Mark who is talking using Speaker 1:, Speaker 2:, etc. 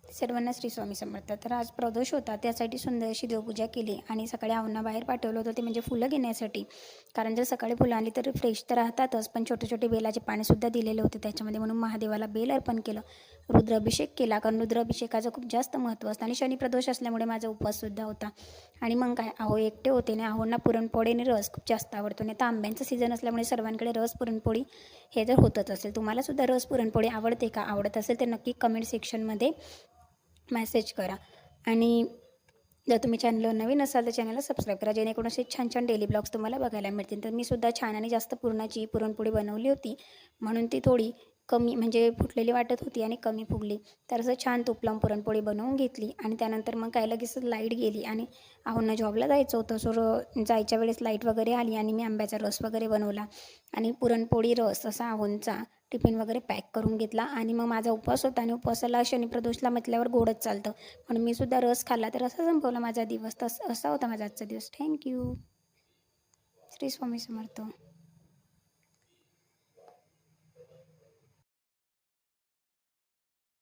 Speaker 1: सर्वांना श्री स्वामी समर्थ. तर आज प्रदोष होता, त्यासाठी सुंदर अशी देवपूजा केली आणि सकाळी आव्हांना बाहेर पाठवलं होतं, ते म्हणजे फुलं घेण्यासाठी. कारण जर सकाळी फुलं आली तर फ्रेश तर राहतातच, पण छोटे छोटे बेलाचे पानेसुद्धा दिलेले होते त्याच्यामध्ये, म्हणून महादेवाला बेल अर्पण केलं. रुद्राभिषेक केला, कारण रुद्राभिषेकाचं खूप जास्त महत्त्व असतं आणि शनिप्रदोष असल्यामुळे माझा उपवाससुद्धा होता. आणि मग काय, अहो एकटे होते आणि अहोंना पुरणपोळी आणि रस खूप जास्त आवडतो. नाही तर आंब्यांचा सीझन असल्यामुळे सर्वांकडे रस पुरणपोळी हे जर होतच असेल. तुम्हालासुद्धा रस पुरणपोळी आवडते का? आवडत असेल तर नक्की कमेंट सेक्शनमध्ये मेसेज करा. आणि जर तुम्ही चॅनलवर नवीन असाल तर चॅनलला सबस्क्राईब करा, जेणेकरून असे छान छान डेली ब्लॉग्स तुम्हाला बघायला मिळतील. तर मी सुद्धा छान आणि जास्त पुरणाची पुरणपोळी बनवली होती, म्हणून ती थोडी कमी म्हणजे फुटलेली वाटत होती आणि कमी फुगली. तर असं छान तूप लावून पुरणपोळी बनवून घेतली आणि त्यानंतर मग काय लगेच लाईट गेली आणि आहोंना जॉबला जायचं होतं. सो जायच्या वेळेस लाईट वगैरे आली आणि मी आंब्याचा रस वगैरे बनवला आणि पुरणपोळी रस असा आहोंचा टिफिन वगैरे पॅक करून घेतला. आणि मग माझा उपवास होता आणि उपवासाला शनिप्रदोषला म्हटल्यावर गोडच चालतं, म्हणून मी सुद्धा रस खाल्ला. तर असा संपवला माझा दिवस. असा होता माझा आजचा दिवस. थँक्यू. श्री स्वामी समर्थ.